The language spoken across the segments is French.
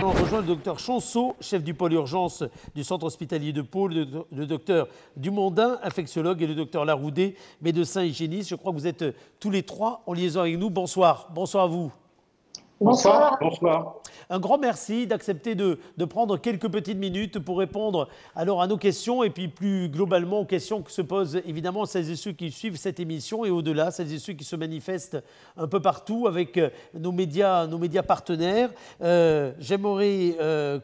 On rejoint le docteur Chanceau, chef du pôle urgence du centre hospitalier de Pau, le docteur Dumondain, infectiologue, et le docteur Laroudé, médecin hygiéniste. Je crois que vous êtes tous les trois en liaison avec nous. Bonsoir. Bonsoir à vous. Bonsoir. Bonsoir. Un grand merci d'accepter de prendre quelques petites minutes pour répondre alors à nos questions et puis plus globalement aux questions que se posent évidemment celles et ceux qui suivent cette émission et au-delà, celles et ceux qui se manifestent un peu partout avec nos médias partenaires. J'aimerais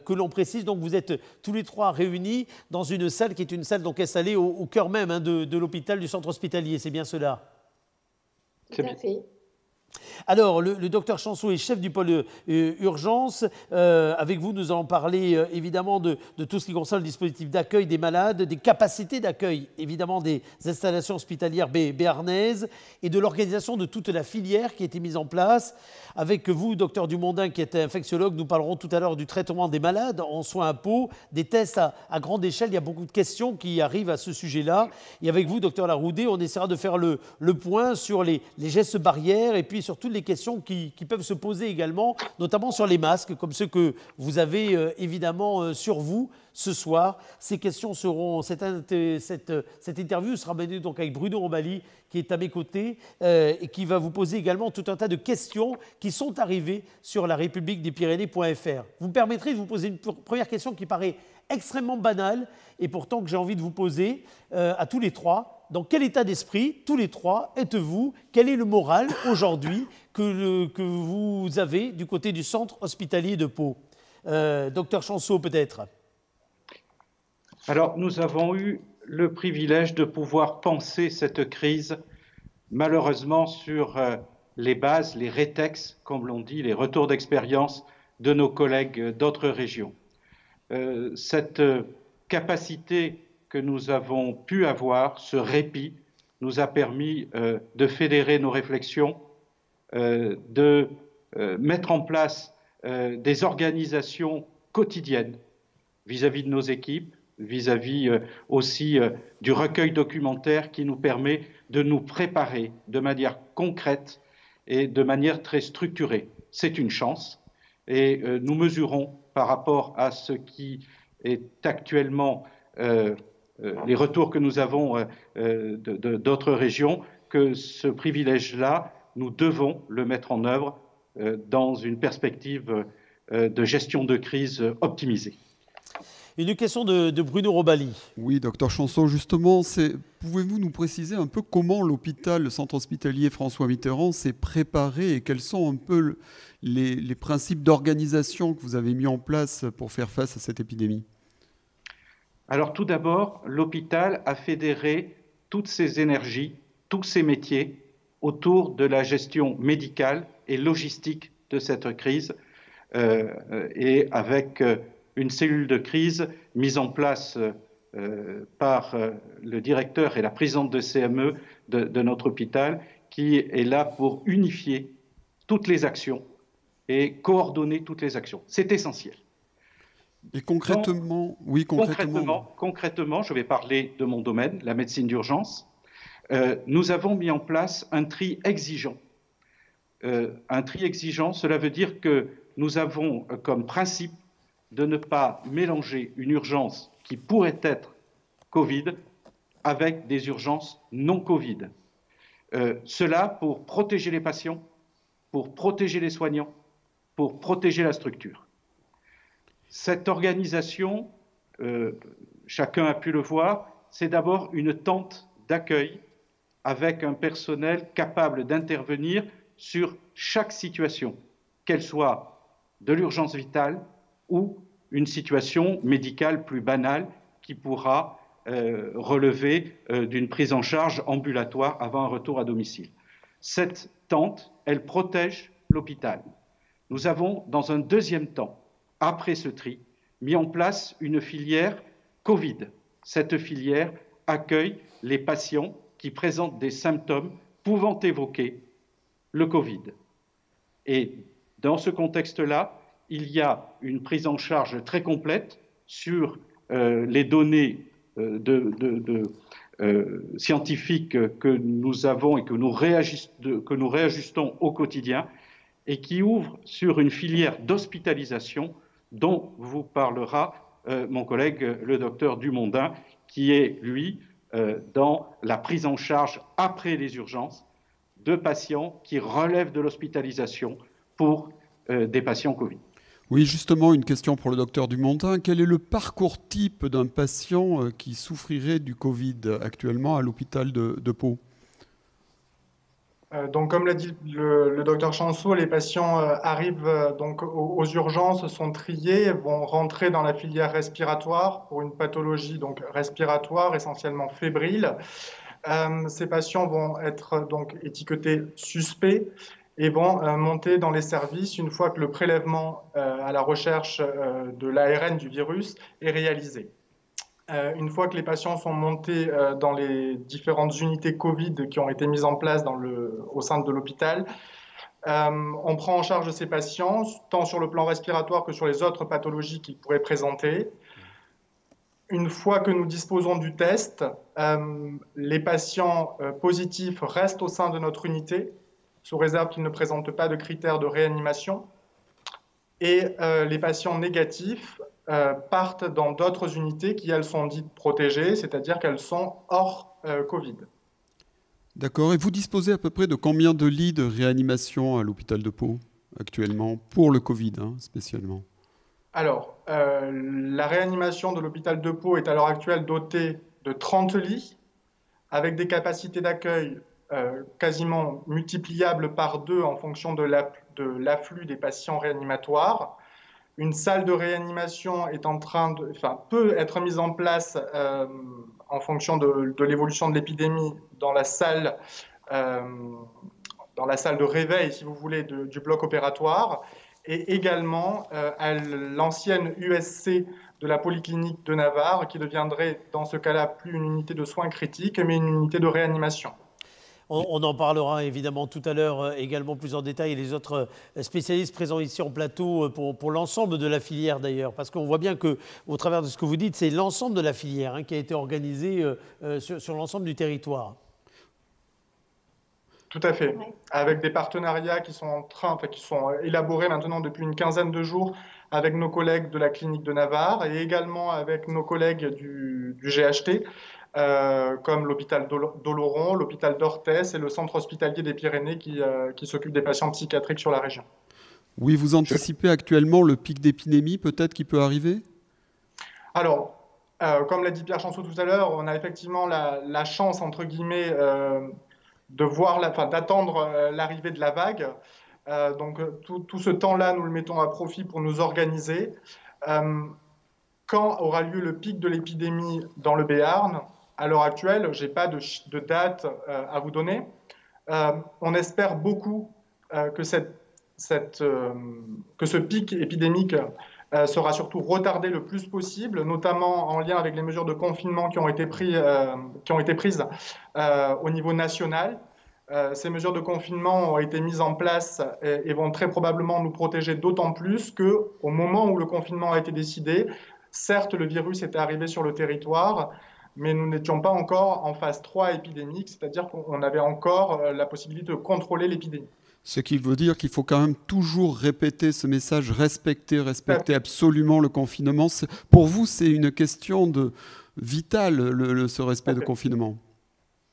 que l'on précise, donc vous êtes tous les trois réunis dans une salle qui est une salle donc installée au cœur même de l'hôpital, du centre hospitalier, c'est bien cela? Tout à fait. Alors, le docteur Chanceau est chef du pôle urgence. Avec vous, nous allons parler évidemment de tout ce qui concerne le dispositif d'accueil des malades, des capacités d'accueil, évidemment des installations hospitalières béarnaises et de l'organisation de toute la filière qui a été mise en place. Avec vous, docteur Dumondain, qui est infectiologue, nous parlerons tout à l'heure du traitement des malades en soins à Pau, des tests à grande échelle. Il y a beaucoup de questions qui arrivent à ce sujet-là. Et avec vous, docteur Laroudé, on essaiera de faire le point sur les gestes barrières et puis sur toutes les questions qui peuvent se poser également, notamment sur les masques, comme ceux que vous avez évidemment sur vous ce soir. Ces questions seront, cette interview sera menée donc avec Bruno Rombali, qui est à mes côtés et qui va vous poser également tout un tas de questions qui sont arrivées sur la République des Pyrénées.fr. Vous me permettrez de vous poser une première question qui paraît extrêmement banale et pourtant que j'ai envie de vous poser à tous les trois. Dans quel état d'esprit, tous les trois, êtes-vous? Quel est le moral aujourd'hui que vous avez du côté du centre hospitalier de Pau? Docteur Chanceau, peut-être. Alors, nous avons eu le privilège de pouvoir penser cette crise, malheureusement, sur les bases, les rétex, comme l'on dit, les retours d'expérience de nos collègues d'autres régions. Cette capacité que nous avons pu avoir, ce répit, nous a permis de fédérer nos réflexions, de mettre en place des organisations quotidiennes vis-à-vis de nos équipes, vis-à-vis aussi du recueil documentaire qui nous permet de nous préparer de manière concrète et de manière très structurée. C'est une chance et nous mesurons par rapport à ce qui est actuellement les retours que nous avons d'autres régions, que ce privilège-là, nous devons le mettre en œuvre dans une perspective de gestion de crise optimisée. Une question de Bruno Rombali. Oui, docteur Chanceau, justement, pouvez-vous nous préciser un peu comment l'hôpital, le centre hospitalier François Mitterrand s'est préparé et quels sont un peu les principes d'organisation que vous avez mis en place pour faire face à cette épidémie? Alors tout d'abord, l'hôpital a fédéré toutes ses énergies, tous ses métiers autour de la gestion médicale et logistique de cette crise et avec une cellule de crise mise en place par le directeur et la présidente de CME de notre hôpital qui est là pour unifier toutes les actions et coordonner toutes les actions. C'est essentiel. Et concrètement, concrètement, je vais parler de mon domaine, la médecine d'urgence. Nous avons mis en place un tri exigeant. Un tri exigeant, cela veut dire que nous avons comme principe de ne pas mélanger une urgence qui pourrait être Covid avec des urgences non Covid. Cela pour protéger les patients, pour protéger les soignants, pour protéger la structure. Cette organisation, chacun a pu le voir, c'est d'abord une tente d'accueil avec un personnel capable d'intervenir sur chaque situation, qu'elle soit de l'urgence vitale ou une situation médicale plus banale qui pourra relever d'une prise en charge ambulatoire avant un retour à domicile. Cette tente, elle protège l'hôpital. Nous avons, dans un deuxième temps, après ce tri, mis en place une filière Covid. Cette filière accueille les patients qui présentent des symptômes pouvant évoquer le Covid. Et dans ce contexte-là, il y a une prise en charge très complète sur les données scientifiques que nous avons et que nous réajustons au quotidien et qui ouvre sur une filière d'hospitalisation dont vous parlera mon collègue le docteur Dumondain, qui est, lui, dans la prise en charge après les urgences de patients qui relèvent de l'hospitalisation pour des patients Covid. Oui, justement, une question pour le docteur Dumondain. Quel est le parcours type d'un patient qui souffrirait du Covid actuellement à l'hôpital de Pau ? Donc, comme l'a dit le docteur Chanceau, les patients arrivent donc aux urgences, sont triés, vont rentrer dans la filière respiratoire pour une pathologie donc respiratoire, essentiellement fébrile. Ces patients vont être donc étiquetés suspects et vont monter dans les services une fois que le prélèvement à la recherche de l'ARN du virus est réalisé. Une fois que les patients sont montés dans les différentes unités Covid qui ont été mises en place au sein de l'hôpital, on prend en charge ces patients, tant sur le plan respiratoire que sur les autres pathologies qu'ils pourraient présenter. Une fois que nous disposons du test, les patients positifs restent au sein de notre unité, sous réserve qu'ils ne présentent pas de critères de réanimation. Et les patients négatifs partent dans d'autres unités qui, elles, sont dites protégées, c'est-à-dire qu'elles sont hors Covid. D'accord. Et vous disposez à peu près de combien de lits de réanimation à l'hôpital de Pau actuellement, pour le Covid spécialement ? Alors, la réanimation de l'hôpital de Pau est à l'heure actuelle dotée de 30 lits, avec des capacités d'accueil quasiment multipliables par 2 en fonction de l'afflux des patients réanimatoires. Une salle de réanimation peut être mise en place en fonction de l'évolution de l'épidémie dans la salle de réveil, si vous voulez, du bloc opératoire, et également à l'ancienne USC de la Polyclinique de Navarre, qui deviendrait dans ce cas-là plus une unité de soins critiques, mais une unité de réanimation. On en parlera évidemment tout à l'heure également plus en détail, et les autres spécialistes présents ici en plateau pour l'ensemble de la filière d'ailleurs, parce qu'on voit bien qu'au travers de ce que vous dites, c'est l'ensemble de la filière qui a été organisée sur l'ensemble du territoire. Tout à fait, avec des partenariats qui sont élaborés maintenant depuis une quinzaine de jours avec nos collègues de la clinique de Navarre et également avec nos collègues du GHT, comme l'hôpital d'Oloron, l'hôpital d'Orthès et le centre hospitalier des Pyrénées qui s'occupe des patients psychiatriques sur la région. Oui, vous anticipez actuellement le pic d'épidémie peut-être qui peut arriver ? Alors, comme l'a dit Pierre Chanceau tout à l'heure, on a effectivement la chance, entre guillemets, d'attendre l'arrivée de la vague. Donc tout ce temps-là, nous le mettons à profit pour nous organiser. Quand aura lieu le pic de l'épidémie dans le Béarn ? À l'heure actuelle, je n'ai pas de date à vous donner. On espère beaucoup que ce pic épidémique sera surtout retardé le plus possible, notamment en lien avec les mesures de confinement qui ont été prises au niveau national. Ces mesures de confinement ont été mises en place et vont très probablement nous protéger d'autant plus qu'au moment où le confinement a été décidé, certes, le virus était arrivé sur le territoire, mais nous n'étions pas encore en phase 3 épidémique, c'est-à-dire qu'on avait encore la possibilité de contrôler l'épidémie. Ce qui veut dire qu'il faut quand même toujours répéter ce message, respecter absolument le confinement. Pour vous, c'est une question vitale, ce respect de confinement.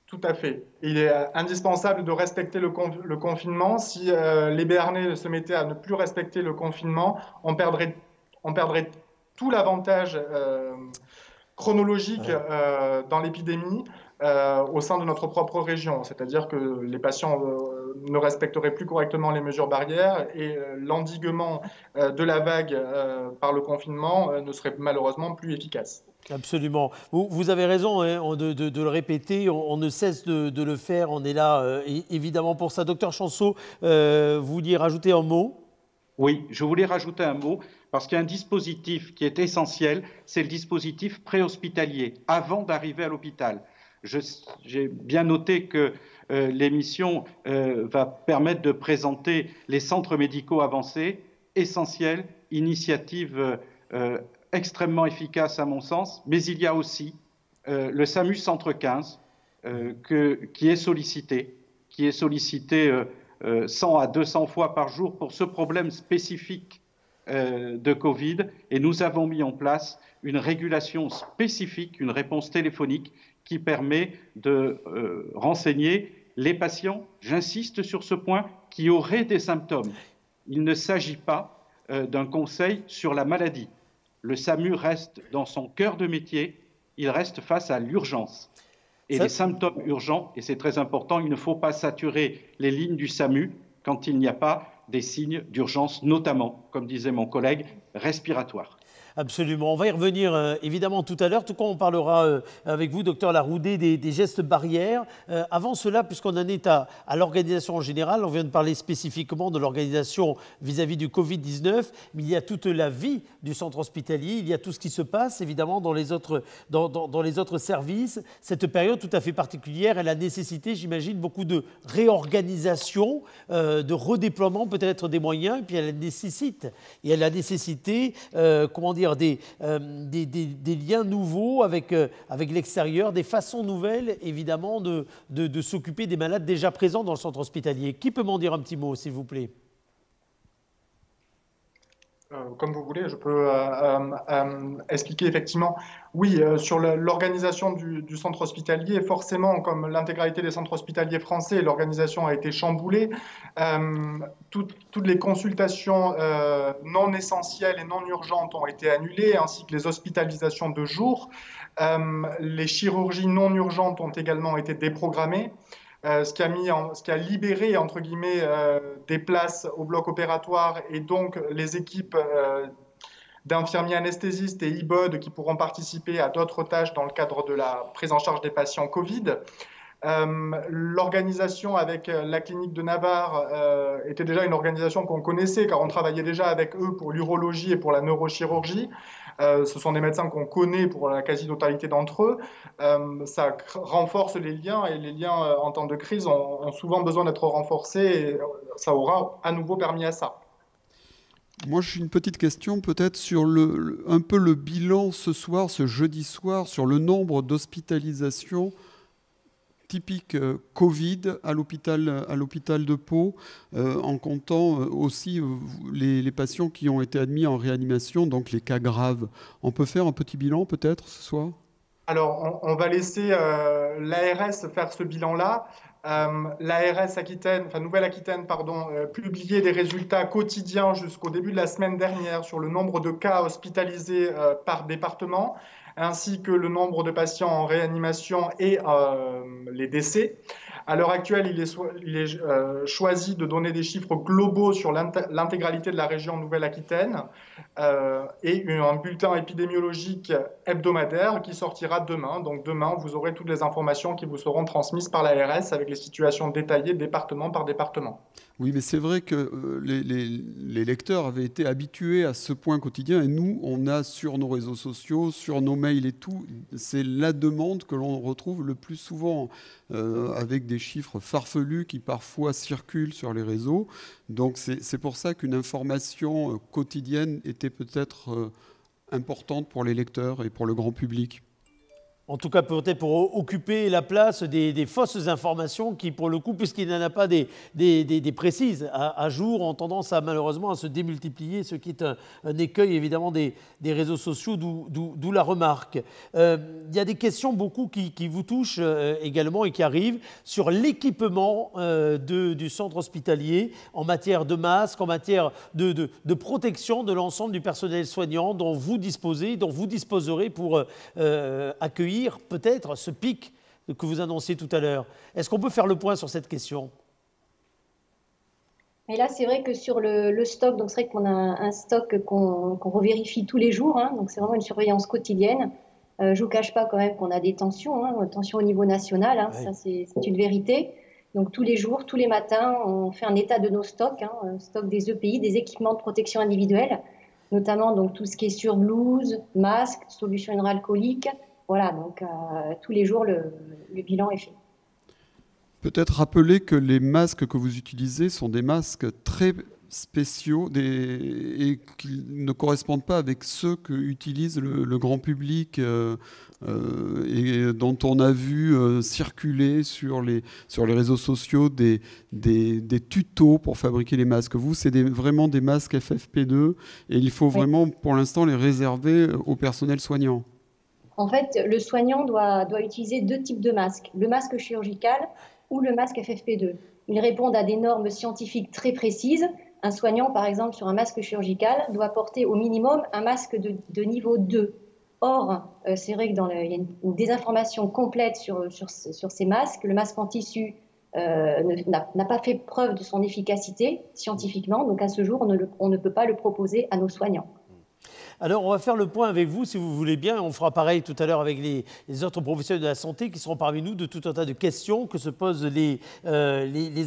Tout à fait. Il est indispensable de respecter le confinement. Si les Béarnais se mettaient à ne plus respecter le confinement, on perdrait tout l'avantage chronologique dans l'épidémie au sein de notre propre région. C'est-à-dire que les patients ne respecteraient plus correctement les mesures barrières et l'endiguement de la vague par le confinement ne serait malheureusement plus efficace. Absolument. Vous avez raison de le répéter, on ne cesse de le faire, on est là évidemment pour ça. Docteur Chanceau, vous vouliez rajouter un mot ? Oui, je voulais rajouter un mot parce qu'il y a un dispositif qui est essentiel, c'est le dispositif préhospitalier, avant d'arriver à l'hôpital. J'ai bien noté que l'émission va permettre de présenter les centres médicaux avancés, essentiels, initiative extrêmement efficace à mon sens, mais il y a aussi le SAMU Centre 15 qui est sollicité 100 à 200 fois par jour pour ce problème spécifique de Covid et nous avons mis en place une régulation spécifique, une réponse téléphonique qui permet de renseigner les patients, j'insiste sur ce point, qui auraient des symptômes. Il ne s'agit pas d'un conseil sur la maladie. Le SAMU reste dans son cœur de métier, il reste face à l'urgence. Et les symptômes urgents, et c'est très important, il ne faut pas saturer les lignes du SAMU quand il n'y a pas des signes d'urgence, notamment, comme disait mon collègue, respiratoires. Absolument. On va y revenir évidemment tout à l'heure. Tout cas, on parlera avec vous, docteur Laroudé, des gestes barrières. Avant cela, puisqu'on en est à l'organisation en général, on vient de parler spécifiquement de l'organisation vis-à-vis du Covid-19, mais il y a toute la vie du centre hospitalier, il y a tout ce qui se passe évidemment dans les autres services. Cette période tout à fait particulière, elle a nécessité, j'imagine, beaucoup de réorganisation, de redéploiement peut-être des moyens, et puis elle a nécessité, des liens nouveaux avec l'extérieur, des façons nouvelles, évidemment, de s'occuper des malades déjà présents dans le centre hospitalier. Qui peut m'en dire un petit mot, s'il vous plaît ? Comme vous voulez, je peux expliquer effectivement. Oui, sur l'organisation du centre hospitalier, forcément, comme l'intégralité des centres hospitaliers français, l'organisation a été chamboulée. Toutes les consultations non essentielles et non urgentes ont été annulées, ainsi que les hospitalisations de jour. Les chirurgies non urgentes ont également été déprogrammées. Ce qui a libéré, entre guillemets, des places au bloc opératoire et donc les équipes d'infirmiers anesthésistes et IBOD qui pourront participer à d'autres tâches dans le cadre de la prise en charge des patients Covid. L'organisation avec la clinique de Navarre était déjà une organisation qu'on connaissait car on travaillait déjà avec eux pour l'urologie et pour la neurochirurgie. Ce sont des médecins qu'on connaît pour la quasi-totalité d'entre eux. Ça renforce les liens et les liens en temps de crise ont souvent besoin d'être renforcés et ça aura à nouveau permis à ça. Moi, j'ai une petite question peut-être sur un peu le bilan ce soir, ce jeudi soir, sur le nombre d'hospitalisations typiques Covid à l'hôpital de Pau, en comptant aussi les patients qui ont été admis en réanimation, donc les cas graves. On peut faire un petit bilan peut-être ce soir ? Alors, on va laisser l'ARS faire ce bilan-là. L'ARS Nouvelle-Aquitaine, publiait des résultats quotidiens jusqu'au début de la semaine dernière sur le nombre de cas hospitalisés par département, ainsi que le nombre de patients en réanimation et les décès. À l'heure actuelle, il est choisi de donner des chiffres globaux sur l'intégralité de la région Nouvelle-Aquitaine et un bulletin épidémiologique hebdomadaire qui sortira demain. Donc demain, vous aurez toutes les informations qui vous seront transmises par l'ARS avec les situations détaillées département par département. Oui, mais c'est vrai que les lecteurs avaient été habitués à ce point quotidien et nous, on a sur nos réseaux sociaux, sur nos mails et tout, c'est la demande que l'on retrouve le plus souvent avec des chiffres farfelus qui parfois circulent sur les réseaux. Donc c'est pour ça qu'une information quotidienne était peut-être importante pour les lecteurs et pour le grand public. En tout cas, peut-être pour occuper la place des fausses informations qui, pour le coup, puisqu'il n'y en a pas des précises à jour, ont tendance malheureusement à se démultiplier, ce qui est un écueil évidemment des réseaux sociaux, d'où la remarque. Il y a des questions beaucoup qui vous touchent également et qui arrivent sur l'équipement du centre hospitalier en matière de masques, en matière de protection de l'ensemble du personnel soignant dont vous disposez, dont vous disposerez pour accueillir peut-être ce pic que vous annonciez tout à l'heure. Est-ce qu'on peut faire le point sur cette question ? Et là, c'est vrai que sur le stock, donc c'est vrai qu'on a un stock qu'on revérifie tous les jours, hein, donc c'est vraiment une surveillance quotidienne. Je ne vous cache pas quand même qu'on a des tensions, tensions au niveau national, hein, ouais. Ça c'est une vérité. Donc tous les jours, tous les matins, on fait un état de nos stocks, stock des EPI, des équipements de protection individuelle, notamment donc, tout ce qui est surblouse, masque, solution hydroalcoolique. Voilà, donc tous les jours, le bilan est fait. Peut-être rappeler que les masques que vous utilisez sont des masques très spéciaux et qui ne correspondent pas avec ceux que utilise le grand public et dont on a vu circuler sur les réseaux sociaux des tutos pour fabriquer les masques. Vous, c'est vraiment des masques FFP2 et il faut vraiment pour l'instant les réserver au personnel soignant. En fait, le soignant doit utiliser 2 types de masques, le masque chirurgical ou le masque FFP2. Ils répondent à des normes scientifiques très précises. Un soignant, par exemple, sur un masque chirurgical, doit porter au minimum un masque de niveau 2. Or, c'est vrai qu'il y a une désinformation complète sur ces masques. Le masque en tissu n'a pas fait preuve de son efficacité scientifiquement. Donc, à ce jour, on ne peut pas le proposer à nos soignants. Alors, on va faire le point avec vous, si vous voulez bien. On fera pareil tout à l'heure avec les autres professionnels de la santé qui seront parmi nous de tout un tas de questions que se posent les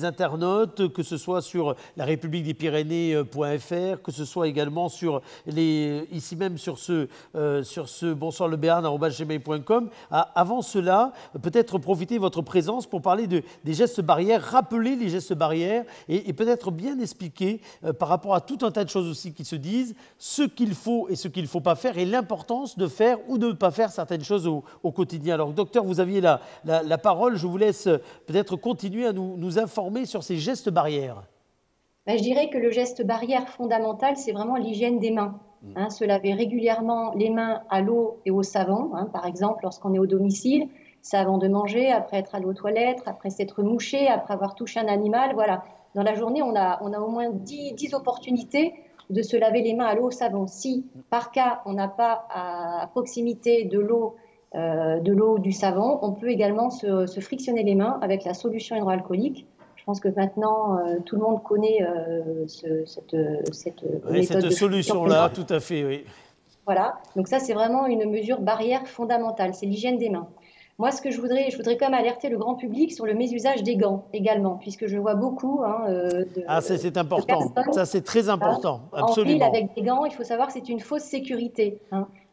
internautes, que ce soit sur la République des Pyrénées.fr, que ce soit également ici même sur ce bonsoirlebéarn@gmail.com. Avant cela, peut-être profiter de votre présence pour parler des gestes barrières, rappeler les gestes barrières et peut-être bien expliquer par rapport à tout un tas de choses aussi qui se disent, ce qu'il faut et ce qu'il ne faut pas faire et l'importance de faire ou de ne pas faire certaines choses au quotidien. Alors, docteur, vous aviez la parole. Je vous laisse peut-être continuer à nous informer sur ces gestes barrières. Je dirais que le geste barrière fondamental, c'est vraiment l'hygiène des mains. Se laver régulièrement les mains à l'eau et au savon, par exemple, lorsqu'on est au domicile, c'est avant de manger, après être allé aux toilettes, après s'être mouché, après avoir touché un animal. Voilà. Dans la journée, on a au moins 10 opportunités de se laver les mains à l'eau au savon. Si, par cas, on n'a pas à proximité de l'eau du savon, on peut également se frictionner les mains avec la solution hydroalcoolique. Je pense que maintenant, tout le monde connaît cette méthode cette solution-là, tout à fait, oui. Voilà, donc ça, c'est vraiment une mesure barrière fondamentale, c'est l'hygiène des mains. Moi, ce que je voudrais quand même alerter le grand public sur le mésusage des gants également, puisque je vois beaucoup c'est important, ça c'est très important, absolument. En ville avec des gants, il faut savoir que c'est une fausse sécurité.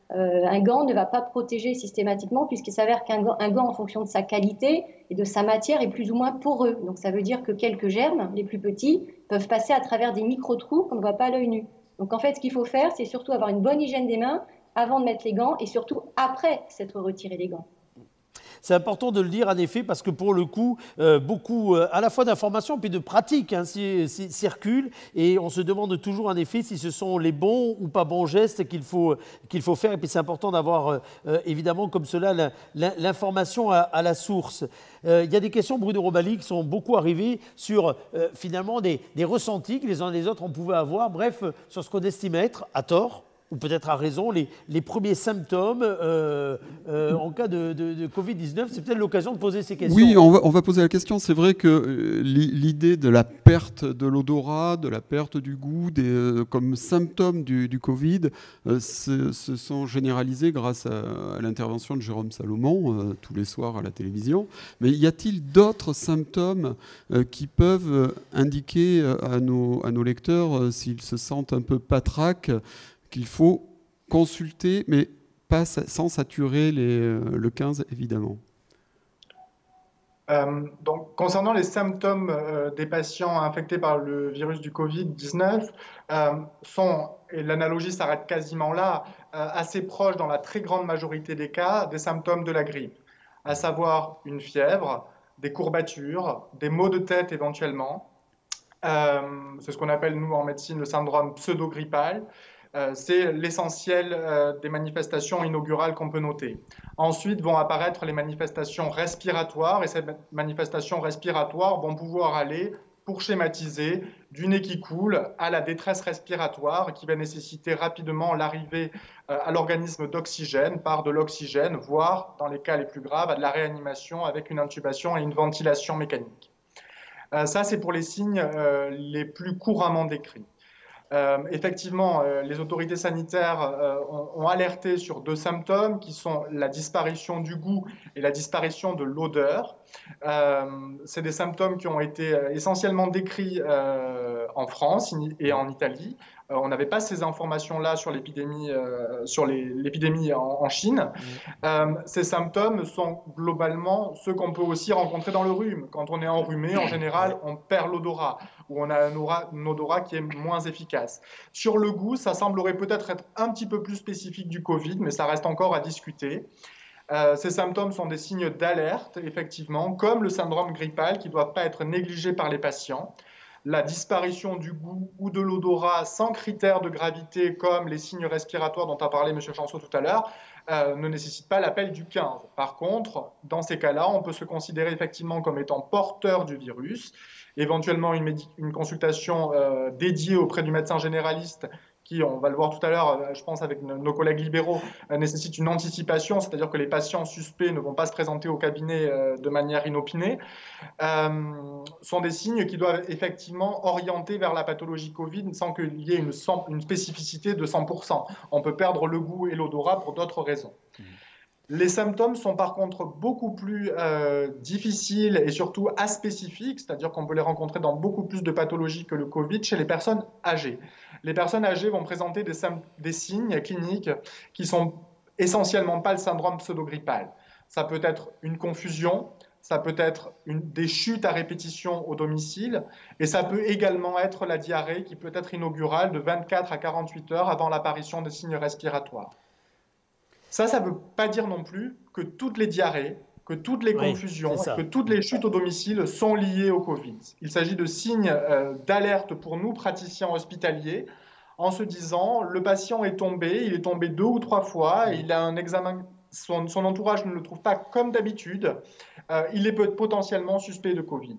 Un gant ne va pas protéger systématiquement, puisqu'il s'avère qu'un gant, en fonction de sa qualité et de sa matière, est plus ou moins poreux. Donc ça veut dire que quelques germes, les plus petits, peuvent passer à travers des micro-trous qu'on ne voit pas à l'œil nu. Donc en fait, ce qu'il faut faire, c'est surtout avoir une bonne hygiène des mains avant de mettre les gants et surtout après s'être retiré les gants. C'est important de le dire en effet parce que pour le coup, beaucoup à la fois d'informations puis de pratiques circulent et on se demande toujours en effet si ce sont les bons ou pas bons gestes qu'il faut faire. Et puis c'est important d'avoir évidemment comme cela l'information à la source. Il y a des questions, Bruno Robali, qui sont beaucoup arrivées sur finalement des ressentis que les uns et les autres on pouvait avoir, bref, sur ce qu'on estime être, à tort, ou peut-être à raison, les premiers symptômes en cas de Covid-19. C'est peut-être l'occasion de poser ces questions. Oui, on va poser la question. C'est vrai que l'idée de la perte de l'odorat, de la perte du goût, comme symptômes du Covid, se sont généralisés grâce à l'intervention de Jérôme Salomon, tous les soirs à la télévision. Mais y a-t-il d'autres symptômes qui peuvent indiquer à nos lecteurs, s'ils se sentent un peu patraques, qu'il faut consulter, mais pas sans saturer le 15, évidemment. Donc, concernant les symptômes des patients infectés par le virus du Covid-19, et l'analogie s'arrête quasiment là, assez proches dans la très grande majorité des cas des symptômes de la grippe, à savoir une fièvre, des courbatures, des maux de tête éventuellement. C'est ce qu'on appelle, nous, en médecine, le syndrome pseudo-grippal. C'est l'essentiel des manifestations inaugurales qu'on peut noter. Ensuite vont apparaître les manifestations respiratoires et ces manifestations respiratoires vont pouvoir aller, pour schématiser, du nez qui coule à la détresse respiratoire qui va nécessiter rapidement l'arrivée à l'organisme d'oxygène par de l'oxygène, voire, dans les cas les plus graves, à de la réanimation avec une intubation et une ventilation mécanique. Ça, c'est pour les signes les plus couramment décrits. Effectivement, les autorités sanitaires ont alerté sur 2 symptômes qui sont la disparition du goût et la disparition de l'odeur. C'est des symptômes qui ont été essentiellement décrits en France et en Italie. On n'avait pas ces informations-là sur l'épidémie en Chine. Ces symptômes sont globalement ceux qu'on peut aussi rencontrer dans le rhume. Quand on est enrhumé, en général, on perd l'odorat. où on a un odorat qui est moins efficace. Sur le goût, ça semblerait peut-être être un petit peu plus spécifique du Covid, mais ça reste encore à discuter. Ces symptômes sont des signes d'alerte, effectivement, comme le syndrome grippal, qui ne doivent pas être négligés par les patients. La disparition du goût ou de l'odorat sans critères de gravité, comme les signes respiratoires dont a parlé M. Chanceau tout à l'heure, ne nécessite pas l'appel du 15. Par contre, dans ces cas-là, on peut se considérer effectivement comme étant porteur du virus, éventuellement une consultation dédiée auprès du médecin généraliste qui, on va le voir tout à l'heure, je pense avec nos collègues libéraux, nécessite une anticipation, c'est-à-dire que les patients suspects ne vont pas se présenter au cabinet de manière inopinée, sont des signes qui doivent effectivement orienter vers la pathologie Covid sans qu'il y ait une spécificité de 100%. On peut perdre le goût et l'odorat pour d'autres raisons. Les symptômes sont par contre beaucoup plus difficiles et surtout aspécifiques, c'est-à-dire qu'on peut les rencontrer dans beaucoup plus de pathologies que le Covid chez les personnes âgées. Les personnes âgées vont présenter des signes cliniques qui sont essentiellement pas le syndrome pseudogrippal. Ça peut être une confusion, ça peut être des chutes à répétition au domicile, et ça peut également être la diarrhée qui peut être inaugurale de 24 à 48 heures avant l'apparition des signes respiratoires. Ça ne veut pas dire non plus que toutes les diarrhées, que toutes les confusions, que toutes les chutes au domicile sont liées au Covid. Il s'agit de signes d'alerte pour nous, praticiens hospitaliers, en se disant le patient est tombé, il est tombé 2 ou 3 fois, il a un examen, son entourage ne le trouve pas comme d'habitude, il est potentiellement suspect de Covid.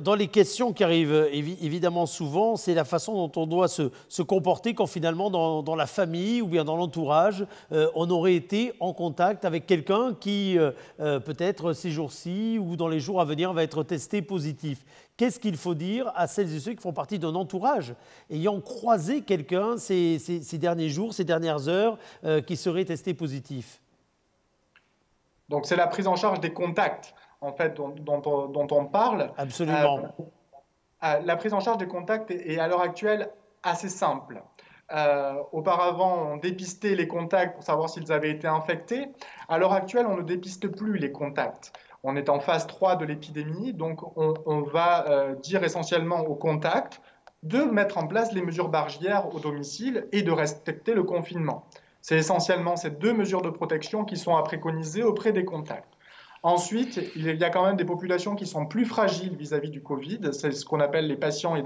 Dans les questions qui arrivent évidemment souvent, c'est la façon dont on doit se comporter quand finalement dans la famille ou bien dans l'entourage, on aurait été en contact avec quelqu'un qui peut-être ces jours-ci ou dans les jours à venir va être testé positif. Qu'est-ce qu'il faut dire à celles et ceux qui font partie d'un entourage ayant croisé quelqu'un ces derniers jours, ces dernières heures qui serait testé positif? Donc c'est la prise en charge des contacts en fait, dont on parle. Absolument. La prise en charge des contacts est à l'heure actuelle assez simple. Auparavant, on dépistait les contacts pour savoir s'ils avaient été infectés. À l'heure actuelle, on ne dépiste plus les contacts. On est en phase 3 de l'épidémie, donc on va dire essentiellement aux contacts de mettre en place les mesures barrières au domicile et de respecter le confinement. C'est essentiellement ces 2 mesures de protection qui sont à préconiser auprès des contacts. Ensuite, il y a quand même des populations qui sont plus fragiles vis-à-vis du Covid. C'est ce qu'on appelle les patients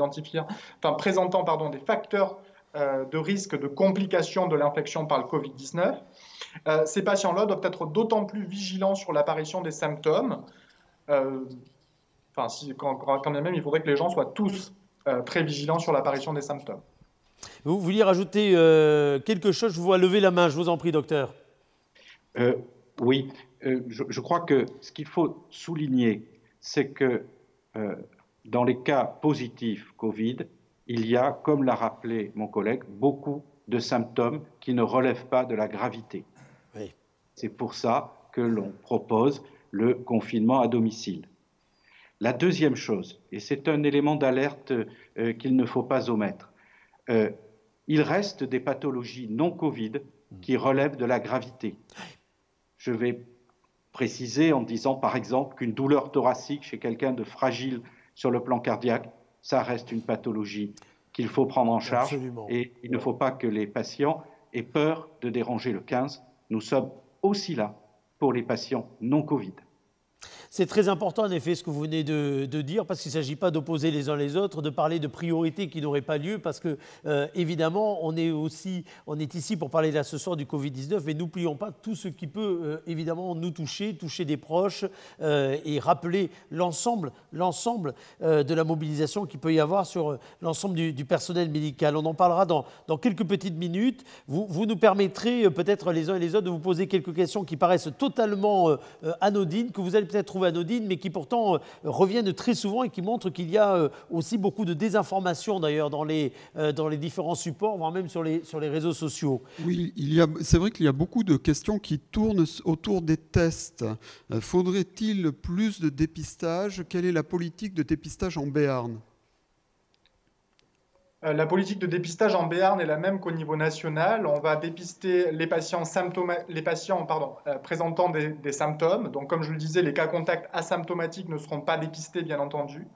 présentant des facteurs de risque de complications de l'infection par le Covid-19. Ces patients-là doivent être d'autant plus vigilants sur l'apparition des symptômes. Quand bien même, il faudrait que les gens soient tous très vigilants sur l'apparition des symptômes. Vous vouliez rajouter quelque chose? Je vous vois lever la main, je vous en prie, docteur. Oui. Je crois que ce qu'il faut souligner, c'est que dans les cas positifs Covid, il y a, comme l'a rappelé mon collègue, beaucoup de symptômes qui ne relèvent pas de la gravité. Oui. C'est pour ça que l'on propose le confinement à domicile. La deuxième chose, et c'est un élément d'alerte qu'il ne faut pas omettre, il reste des pathologies non Covid qui relèvent de la gravité. Je vais préciser en disant par exemple qu'une douleur thoracique chez quelqu'un de fragile sur le plan cardiaque, ça reste une pathologie qu'il faut prendre en charge. Absolument. Et il ne faut pas que les patients aient peur de déranger le 15. Nous sommes aussi là pour les patients non Covid. C'est très important en effet ce que vous venez de dire, parce qu'il ne s'agit pas d'opposer les uns les autres, de parler de priorités qui n'auraient pas lieu, parce que évidemment on est ici pour parler là ce soir du Covid-19, mais n'oublions pas tout ce qui peut évidemment nous toucher des proches et rappeler l'ensemble de la mobilisation qu'il peut y avoir sur l'ensemble du personnel médical. On en parlera dans quelques petites minutes. Vous nous permettrez peut-être les uns et les autres de vous poser quelques questions qui paraissent totalement anodines, que vous allez peut-être trouver anodines, mais qui pourtant reviennent très souvent et qui montrent qu'il y a aussi beaucoup de désinformation d'ailleurs dans les différents supports, voire même sur les réseaux sociaux. Oui, c'est vrai qu'il y a beaucoup de questions qui tournent autour des tests. Faudrait-il plus de dépistage? Quelle est la politique de dépistage en Béarn? La politique de dépistage en Béarn est la même qu'au niveau national. On va dépister les patients présentant des symptômes. Donc, comme je le disais, les cas contacts asymptomatiques ne seront pas dépistés, bien entendu.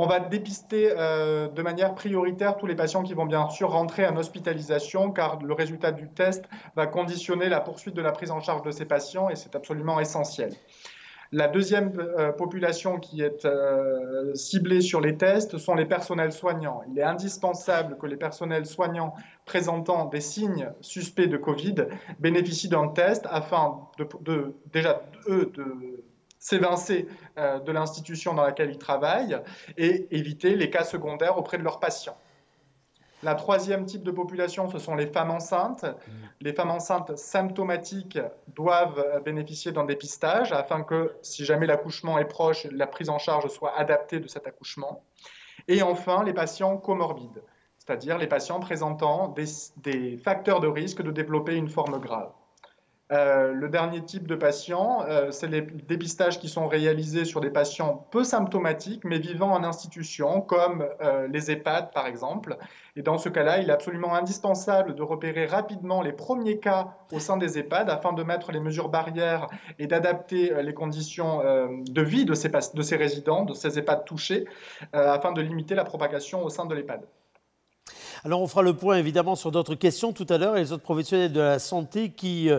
On va dépister de manière prioritaire tous les patients qui vont bien sûr rentrer en hospitalisation, car le résultat du test va conditionner la poursuite de la prise en charge de ces patients et c'est absolument essentiel. La deuxième population qui est ciblée sur les tests sont les personnels soignants. Il est indispensable que les personnels soignants présentant des signes suspects de Covid bénéficient d'un test afin de s'évincer de l'institution dans laquelle ils travaillent et éviter les cas secondaires auprès de leurs patients. La troisième type de population, ce sont les femmes enceintes. Les femmes enceintes symptomatiques doivent bénéficier d'un dépistage afin que, si jamais l'accouchement est proche, la prise en charge soit adaptée de cet accouchement. Et enfin, les patients comorbides, c'est-à-dire les patients présentant des facteurs de risque de développer une forme grave. Le dernier type de patients, c'est les dépistages qui sont réalisés sur des patients peu symptomatiques, mais vivant en institution, comme les EHPAD par exemple. Et dans ce cas-là, il est absolument indispensable de repérer rapidement les premiers cas au sein des EHPAD afin de mettre les mesures barrières et d'adapter les conditions de vie de ces résidents, de ces EHPAD touchés, afin de limiter la propagation au sein de l'EHPAD. Alors, on fera le point évidemment sur d'autres questions tout à l'heure et les autres professionnels de la santé qui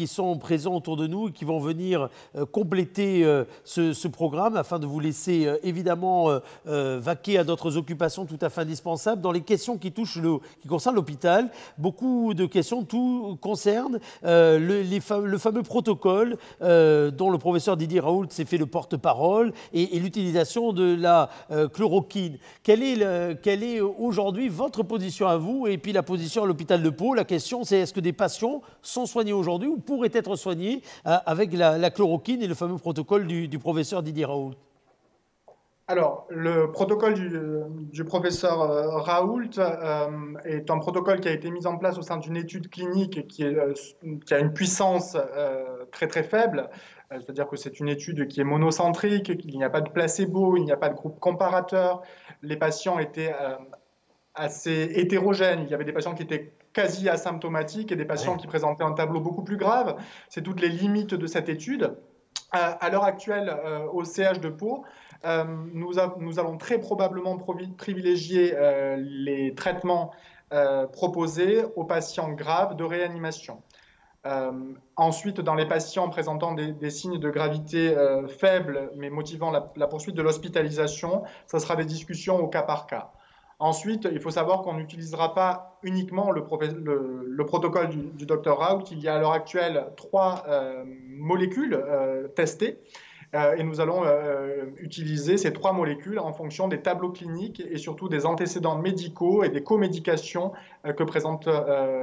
sont présents autour de nous et qui vont venir compléter ce programme afin de vous laisser évidemment vaquer à d'autres occupations tout à fait indispensables. Dans les questions qui concernent l'hôpital, beaucoup de questions concernent le fameux protocole dont le professeur Didier Raoult s'est fait le porte-parole et l'utilisation de la chloroquine. Quelle est aujourd'hui votre position à vous et puis la position à l'hôpital de Pau? La question, c'est est-ce que des patients sont soignés aujourd'hui ou pourraient être soignés avec la chloroquine et le fameux protocole du professeur Didier Raoult? Alors, le protocole du professeur Raoult est un protocole qui a été mis en place au sein d'une étude clinique qui a une puissance très très faible. C'est-à-dire que c'est une étude qui est monocentrique, il n'y a pas de placebo, il n'y a pas de groupe comparateur. Les patients étaient assez hétérogènes. Il y avait des patients qui étaient quasi asymptomatiques et des patients qui présentaient un tableau beaucoup plus grave. C'est toutes les limites de cette étude. À l'heure actuelle, au CH de Pau, nous allons très probablement privilégier les traitements proposés aux patients graves de réanimation. Ensuite, dans les patients présentant des signes de gravité faibles, mais motivant la poursuite de l'hospitalisation, ce sera des discussions au cas par cas. Ensuite, il faut savoir qu'on n'utilisera pas uniquement le protocole du Dr Raoult. Il y a à l'heure actuelle 3 molécules testées et nous allons utiliser ces 3 molécules en fonction des tableaux cliniques et surtout des antécédents médicaux et des comédications que présentent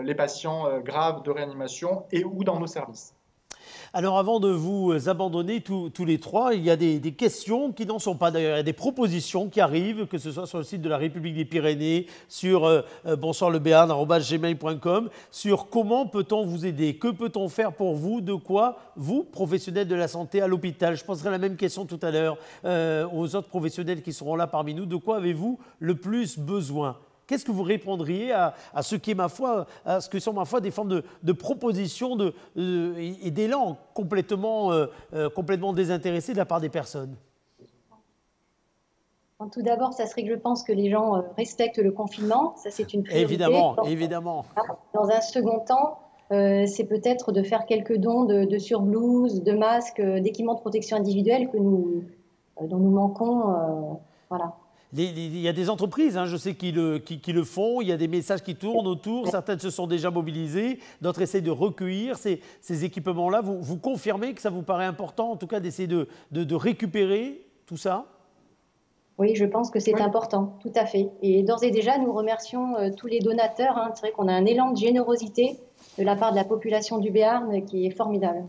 les patients graves de réanimation et ou dans nos services. Alors avant de vous abandonner tous les trois, il y a des questions qui n'en sont pas d'ailleurs. Il y a des propositions qui arrivent, que ce soit sur le site de la République des Pyrénées, sur bonsoirlebéarn@gmail.com, sur comment peut-on vous aider, que peut-on faire pour vous, de quoi vous, professionnels de la santé à l'hôpital. Je poserai la même question tout à l'heure aux autres professionnels qui seront là parmi nous. De quoi avez-vous le plus besoin ? Qu'est-ce que vous répondriez à ce qui est, ma foi, à ce que sont, ma foi, des formes de propositions et d'élan complètement désintéressés de la part des personnes? Tout d'abord, ça serait que je pense que les gens respectent le confinement. Ça, c'est une priorité. Évidemment. Dans un second temps, c'est peut-être de faire quelques dons de surblouses, de masques, d'équipements de protection individuelle dont nous manquons. Voilà. Il y a des entreprises, je sais, qui le font. Il y a des messages qui tournent autour. Certaines se sont déjà mobilisées. D'autres essaient de recueillir ces équipements-là. Vous confirmez que ça vous paraît important, en tout cas, d'essayer de récupérer tout ça? Oui, je pense que c'est important, tout à fait. Et d'ores et déjà, nous remercions tous les donateurs. C'est vrai qu'on a un élan de générosité de la part de la population du Béarn qui est formidable.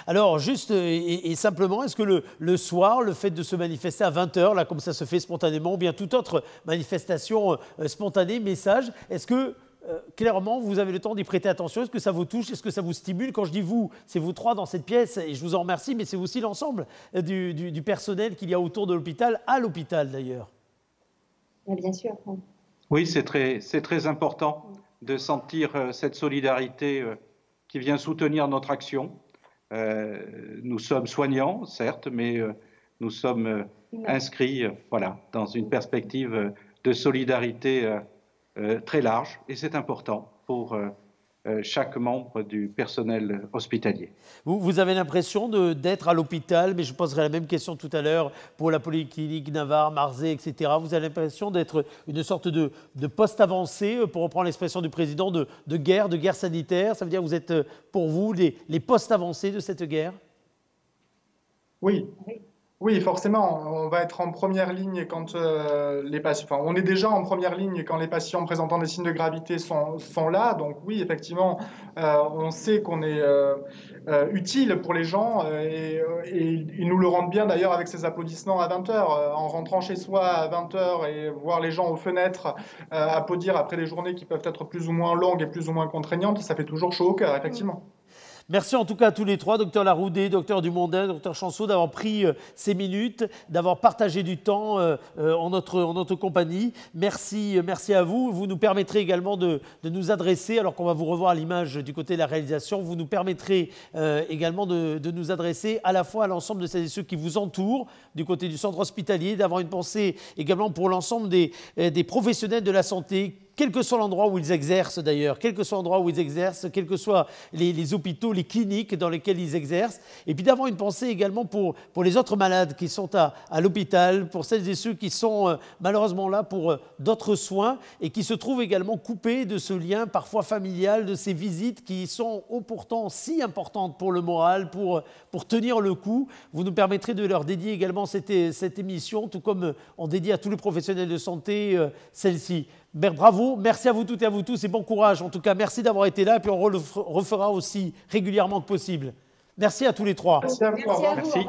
Alors, juste et simplement, est-ce que le soir, le fait de se manifester à 20h, là, comme ça se fait spontanément, ou bien toute autre manifestation spontanée, message, est-ce que clairement, vous avez le temps d'y prêter attention? Est-ce que ça vous touche? Est-ce que ça vous stimule? Quand je dis vous, c'est vous trois dans cette pièce, et je vous en remercie, mais c'est aussi l'ensemble du personnel qu'il y a autour de l'hôpital, à l'hôpital d'ailleurs. Bien sûr. Oui, c'est très important de sentir cette solidarité qui vient soutenir notre action. Nous sommes soignants, certes, mais nous sommes inscrits voilà, dans une perspective de solidarité très large, et c'est important pour chaque membre du personnel hospitalier. Vous avez l'impression d'être à l'hôpital, mais je poserai la même question tout à l'heure pour la Polyclinique Navarre, Marzé, etc. Vous avez l'impression d'être une sorte de poste avancé, pour reprendre l'expression du président, de guerre sanitaire. Ça veut dire que vous êtes, pour vous, les postes avancés de cette guerre? Oui. Oui, forcément, on va être en première ligne quand les patients. Enfin, on est déjà en première ligne quand les patients présentant des signes de gravité sont là. Donc oui, effectivement, on sait qu'on est utile pour les gens et ils nous le rendent bien d'ailleurs avec ces applaudissements à 20h. En rentrant chez soi à 20h et voir les gens aux fenêtres applaudir après des journées qui peuvent être plus ou moins longues et plus ou moins contraignantes, ça fait toujours chaud au cœur, effectivement. Merci en tout cas à tous les trois, docteur Laroudé, docteur Dumondin, docteur Chanceau, d'avoir pris ces minutes, d'avoir partagé du temps en notre compagnie. Merci à vous. Vous nous permettrez également de nous adresser, alors qu'on va vous revoir à l'image du côté de la réalisation, vous nous permettrez également de nous adresser à la fois à l'ensemble de celles et ceux qui vous entourent du côté du centre hospitalier, d'avoir une pensée également pour l'ensemble des professionnels de la santé, quel que soit l'endroit où ils exercent d'ailleurs, quel que soit l'endroit où ils exercent, quels que soient les hôpitaux, les cliniques dans lesquels ils exercent, et puis d'avoir une pensée également pour les autres malades qui sont à l'hôpital, pour celles et ceux qui sont malheureusement là pour d'autres soins et qui se trouvent également coupés de ce lien parfois familial, de ces visites qui sont pourtant si importantes pour le moral, pour tenir le coup. Vous nous permettrez de leur dédier également cette émission, tout comme on dédie à tous les professionnels de santé celle-ci. Bravo, merci à vous toutes et à vous tous et bon courage. En tout cas, merci d'avoir été là et puis on le refera aussi régulièrement que possible. Merci à tous les trois. Merci à vous. Merci.